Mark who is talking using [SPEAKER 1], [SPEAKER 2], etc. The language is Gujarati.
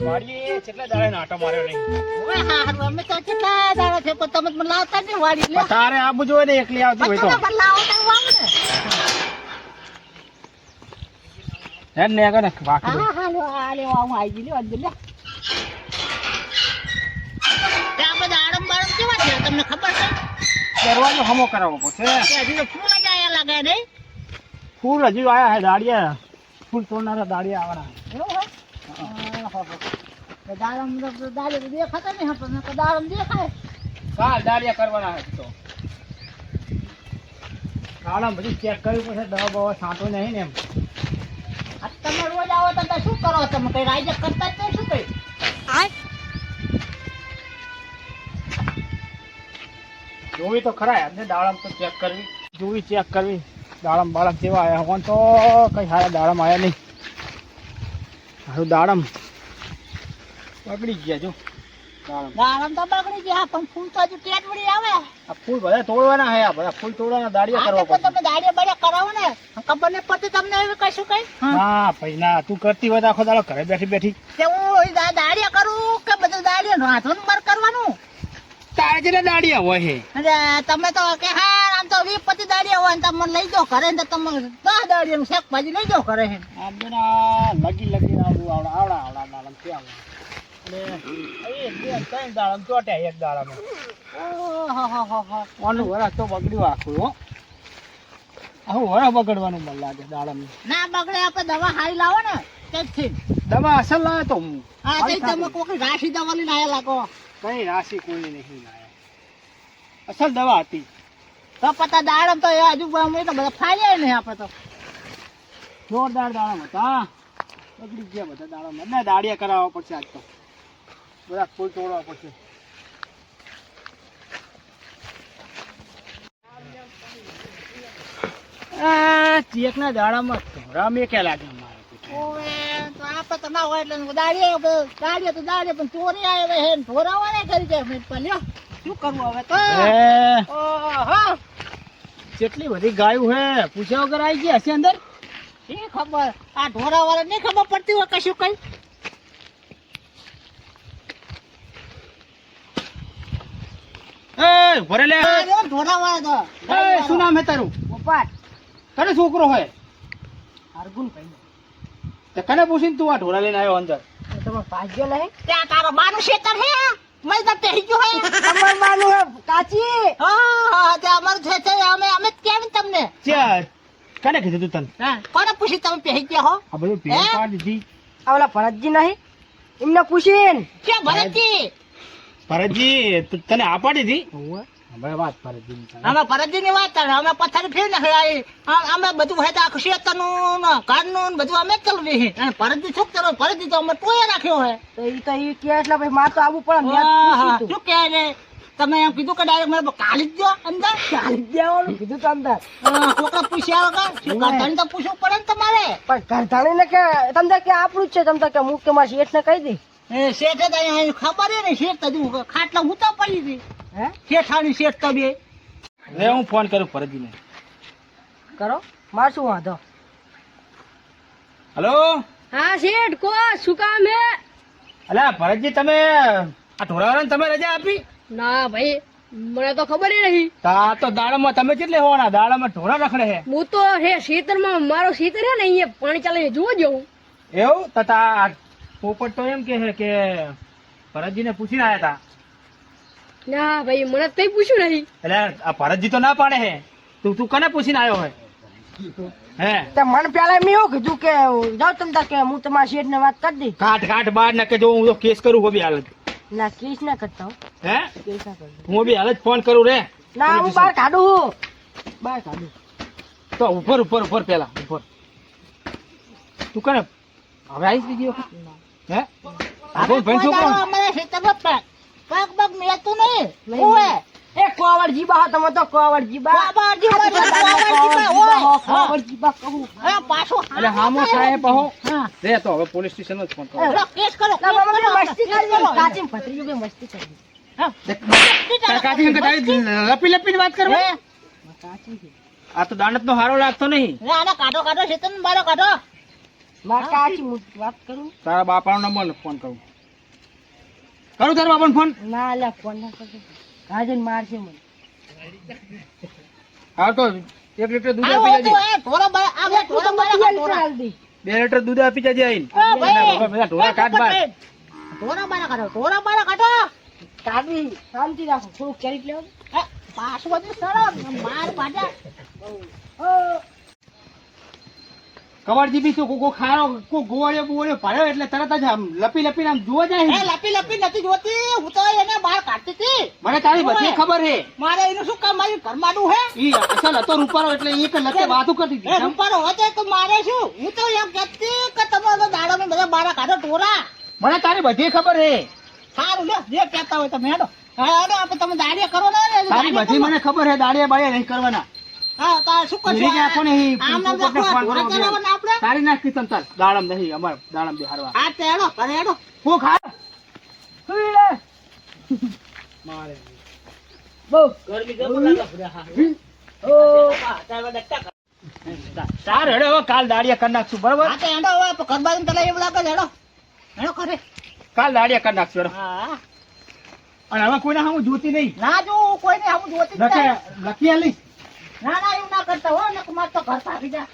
[SPEAKER 1] વાડી કેટલા દાડે નાટો માર્યો નહીં.
[SPEAKER 2] ઓય હારું અમે તો કેટલા દાડા છે પણ તમે મને લાવતા નહીં વાડી લે.
[SPEAKER 1] તારે આબુ જોઈએ ને એકલી આવતી હોય તો.
[SPEAKER 2] તમે લાવો તો વાવ ને.
[SPEAKER 1] હે ને આગળ બાકી.
[SPEAKER 2] હા લે હું આવી ગઈ લે અંદર લે. ત્યાં બધા આડમ બાડમ કેવા છે તમને ખબર છે?
[SPEAKER 1] દરવાજો હમો કરાવવો પડશે.
[SPEAKER 2] કે હજી તો ફૂલ જ આયા લાગે નહીં?
[SPEAKER 1] ફૂલ હજુ આયા હે દાડિયા. ફૂલ તોડનારા દાડિયા આવવાના.
[SPEAKER 2] એવું હે? દાડમ તો દેખાતા નહીં પણ દાડમ દેખાય.
[SPEAKER 1] કાલ દાડિયા કરવાના હે તો. કાળા બધી ચેક કરવી પડશે દવા બવા છાંટો નહીં ને એમ.
[SPEAKER 2] આ તમે રોજ આવો તો શું કરો તમે કઈ રાઈજે કરતા જ નહીં શું કઈ?
[SPEAKER 1] જોવી તો ખરા યાર ને દાડમ તો ચેક કરવી. જોવી ચેક કરવી. દાડમ બાળમ કેવા આયા હોન તો કઈ સારા દાડમ આયા નહીં. હારું દાડમ બગડી ગયા જો.
[SPEAKER 2] દાડમ તો બગડી ગયા પણ ફૂલ તો હજુ ટેટ વળી આવે.
[SPEAKER 1] આ ફૂલ બધા તોડવાના હે. આ બધા ફૂલ તોડવાના દાડિયા કરવા પડશે.
[SPEAKER 2] તમે દાડિયા બાડિયા કરાવો ને ખબર નહીં પડતી તમને એવી કશું કઈ?
[SPEAKER 1] હા ભાઈ ના તું કરતી હોય તો આખો દાડો ઘરે બેઠી બેઠી.
[SPEAKER 2] કે હું દાડિયા કરું કે બધું દાડિયા હાથોનું માર કરવાનું?
[SPEAKER 1] તારે જેટલા દાડિયા હોય હે.
[SPEAKER 2] અરે તમે તો કે હા આમ તો 20-25 દાડિયા હોય ને તમે લઈ જાઓ ઘરે ને તમે 10 દાડિયાનું શાકભાજી લઈ જાઓ ઘરે.
[SPEAKER 1] આ બેના લગી આવડું આવડા દાડમ કે આવે. અને એ બે ત્રણ દાડમ ચોટ્યા એક દાડામાં.
[SPEAKER 2] ઓહો
[SPEAKER 1] ઓનું વરસ તો બગડ્યું આખું હો. આખું વરસ બગડવાનું મને લાગે દાડમ.
[SPEAKER 2] ના બગડે આપણે દવા હારી લાવો ને તેથી.
[SPEAKER 1] દવા અસલ લાવે તો હું.
[SPEAKER 2] હા તે તમે કોઈ રાશી દવા લઈને આયા લાગો.
[SPEAKER 1] કઈ રાશિ કોઈ નહીં લાયા. અસલ દવા હતી.
[SPEAKER 2] તો પતા દાડમ તો એ હજુ અમે તો બધા ફાડ્યા નહીં આપણે તો.
[SPEAKER 1] જોરદાર દાડમ હતા. બગડી ગયા બધા દાડમ. એટલે દાડિયા કરાવવા પડશે આજ તો. બધા ફૂલ તોડવા પડશે. ચેકના દાડામાં ધોરા મેક્યા લાગે મારે.
[SPEAKER 2] ઓવે તો આપણે તો ના હોય એટલે દાડિયા તો દાડિયા પણ ચોરી આવે હે ને ઢોરાવાને કરી જાય મેં પણ શું કરવું હવે તો? ઓહો
[SPEAKER 1] કેટલી બધી ગાયું હે પૂછ્યા વગર આવી ગયા હશે અંદર.
[SPEAKER 2] શી ખબર આ ઢોરાવાળા નહીં ખબર પડતી હોય કશું કઈ.
[SPEAKER 1] એ ભરે લે.
[SPEAKER 2] ઢોરાવાળા તો
[SPEAKER 1] એ શું નામ હે તારું?
[SPEAKER 2] પોપટ
[SPEAKER 1] કને છોકરો હોય?
[SPEAKER 2] અર્ગુન ભાઈ
[SPEAKER 1] તે કને પૂછીને તું આ ઢોરા લઈને આવ્યો અંદર?
[SPEAKER 2] તમે ભાગ્યો નહીં ત્યાં તારો બાનું શેતર હે મેં તો પહેરી ગયો હે તમાર બાનું હે કાચી. હા તે અમારું છે અમે કેમ તમને
[SPEAKER 1] ચાલ કને કીધું તું તને?
[SPEAKER 2] હા કોને પૂછી તમે પહેરી ગયા હો?
[SPEAKER 1] આ બધું ભેળ પાડી દીધી.
[SPEAKER 2] ઓલા ભરતજી નહીં એમને પૂછીને કે ભરતજી
[SPEAKER 1] ભરતજી તને આ પાડી હતી? હવે વાત ભરતજી
[SPEAKER 2] અમે ભરતજી ની વાત કરે અમે પથારી ફેર ને અમે બધું હોય તો આખું શેતરનું ઘરનું બધું અમે જ ચલવી છે અને ભરતજી શું કરો? ભરતજી તો અમે ટોયા રાખ્યો હોય તો એ કે એટલે ભાઈ માર તો આવવું પડે. શું કહે રે તમે એમ કીધું કે ડાયરેક્ટ મને કાઢી જ દો અંદર? કાઢી જ દેવાનું કીધું તો અંદર. છોકરા પૂછ્યા વગર ઘરધાણી તો પૂછવું પડે ને તમારે. પણ ઘરધાણી ને કે તમને કે આપણું જ છે તમને કે હું કે મારા શેઠ ને કહી દઈ. શેઠે તો અહીંયા ખબર હે ને શેઠ તો ખાટલા ઉતા પડી હતી. હે શેઠાણી શેઠ તો બે.
[SPEAKER 1] રે હું ફોન કરું ભરતજીને.
[SPEAKER 2] કરો માર શું વાંધો?
[SPEAKER 1] હેલો
[SPEAKER 2] હા શેઠ કો શું કામ હે?
[SPEAKER 1] અલા ભરતજી તમે આ ઢોરાવાળાને તમે રજા આપી?
[SPEAKER 2] ના ભાઈ મને તો ખબર નહીં.
[SPEAKER 1] તા તો દાડામાં તમે કેટલે હોવાના? દાડામાં ઢોરા રખડે હે.
[SPEAKER 2] હું તો હે ખેતરમાં મારો ખેતર હે ને અહીંયા પાણી ચાલે જોવા જવું.
[SPEAKER 1] એવું તથા પોપટ તો એમ કે છે કે ભરતજીને પૂછીને આવ્યા હતા.
[SPEAKER 2] ના ભાઈ મને કઈ પૂછ્યું નહીં.
[SPEAKER 1] એટલે આ ભરતજી તો ના પાડે હે. તું કને પૂછીને આવ્યો હોય? હે
[SPEAKER 2] તો મને પેલા મેં એવું કીધું કે જાઓ તમે કે હું તમારા શેઠ ને વાત કરી દઈ.
[SPEAKER 1] કાટ બહાર નાખે જો હું તો કેસ કરું હો બી હાલત.
[SPEAKER 2] ના કેસ ના કરતા હું.
[SPEAKER 1] હે
[SPEAKER 2] કેસ ના કરતા
[SPEAKER 1] હું બી હાલત ફોન કરું રે.
[SPEAKER 2] ના હું બહાર કાઢું બહાર કાઢું
[SPEAKER 1] તો ઉપર પેલા ઉપર તું કને હવે આવી બીજી વખત? હે ભાઈ છોકરો
[SPEAKER 2] અમારે ખેતરમાં પગ પગ મેલતું નહીં. ઓએ એ કોવળજી બા તમે તો કોવળજી બા કોવળજી બા કહું હા પાછો
[SPEAKER 1] એટલે હામો થાય પહો.
[SPEAKER 2] હા
[SPEAKER 1] રે તો હવે પોલીસ સ્ટેશન જ ફોન કરો.
[SPEAKER 2] કેસ કરો મસ્તી કરી કાચી ભત્રીજો કે મસ્તી કરી. હા
[SPEAKER 1] કાચી અંકલ તારી લપી વાત કરવા.
[SPEAKER 2] કાચી
[SPEAKER 1] આ તો દાનત નો હારો લાગતો નહીં.
[SPEAKER 2] ના કાઢો કાઢો શેતન બારો કાઢો. મારા કાચી હું વાત કરું
[SPEAKER 1] તારા બાપાનો નંબર ફોન કરું તારા બાપાનો ફોન
[SPEAKER 2] ના અલ્યા ફોન ના કરતો આજે મારશે મને
[SPEAKER 1] હા તો 1 લીટર દૂધ
[SPEAKER 2] આવો
[SPEAKER 1] આપી
[SPEAKER 2] તો
[SPEAKER 1] જાજે
[SPEAKER 2] એ ઢોરા બા આ ઢોરા બા ઢોરા
[SPEAKER 1] 2 લીટર દૂધ આપી જાજે આઈને
[SPEAKER 2] એ ભાઈ
[SPEAKER 1] બધા ઢોરા કાઢ બાર
[SPEAKER 2] ઢોરા બારા કાઢો કાઢી શાંતિ રાખો થોડું કેરીક લેવો પાછું બધું સરળ માર પાડે
[SPEAKER 1] કવરજી બી શું કોકો ખારો કો ગોળ્યો બોળ્યો ભર્યો એટલે તરત જ આમ લપી લપીને આમ જોવા જાય
[SPEAKER 2] એ લપી લપી નથી જોતી હું તો એને બહાર કાઢતી હતી
[SPEAKER 1] મને તારી બધી ખબર હે
[SPEAKER 2] મારે એનું શું કામ મારી ઘરમાંનું હે
[SPEAKER 1] ઈ અસલ હતો રૂપારો એટલે એક લતે વાતો કરતી
[SPEAKER 2] એ
[SPEAKER 1] હતી
[SPEAKER 2] રૂપારો હતો તો મારે શું હું તો એમ કહેતી કે તમે દાડો માં બધા બહાર કાઢો ટોરા
[SPEAKER 1] મને તારી બધી ખબર હે
[SPEAKER 2] સારું લે જે કહેતા હોય તમે હેડો હા હેડો આપણે તમે દાડિયા કરો ને
[SPEAKER 1] તારી બધી મને ખબર હે દાડિયા બાડિયા નહીં કરવાના
[SPEAKER 2] હા તાર શું કરશો
[SPEAKER 1] મીરી નાખો ને ઈ
[SPEAKER 2] આમ નામ
[SPEAKER 1] પોપટને
[SPEAKER 2] રાખો,
[SPEAKER 1] ફોન
[SPEAKER 2] ઢોરા
[SPEAKER 1] કરો
[SPEAKER 2] ચરાવવાના આપણે
[SPEAKER 1] તારી નાખી સંતાલ દાડમ નહીં અમાર દાડમ બિહારવા
[SPEAKER 2] હા તે હેડો ઘરે હેડો
[SPEAKER 1] હું ખા મારે
[SPEAKER 2] બહુ ગરમી જબર લાગે ઓ
[SPEAKER 1] તાર હેડે હવે કાલ દાડિયા કરી નાખશું બરોબર
[SPEAKER 2] હા તે હેડો હવે ઘર બાજુ પેલા એવું લાગે છે, હેડો હેડો કરે
[SPEAKER 1] કાલ દાડિયા કરી નાખશું હેડો.
[SPEAKER 2] હા
[SPEAKER 1] અને હવે કોઈને હું જોતી નહીં
[SPEAKER 2] ના જો કોઈને આવું જોતી જ
[SPEAKER 1] લખે
[SPEAKER 2] નહીં.
[SPEAKER 1] લખી આલી
[SPEAKER 2] ના ના એવું ના કરતા હો ને મારે તો ઘર ભાગી જા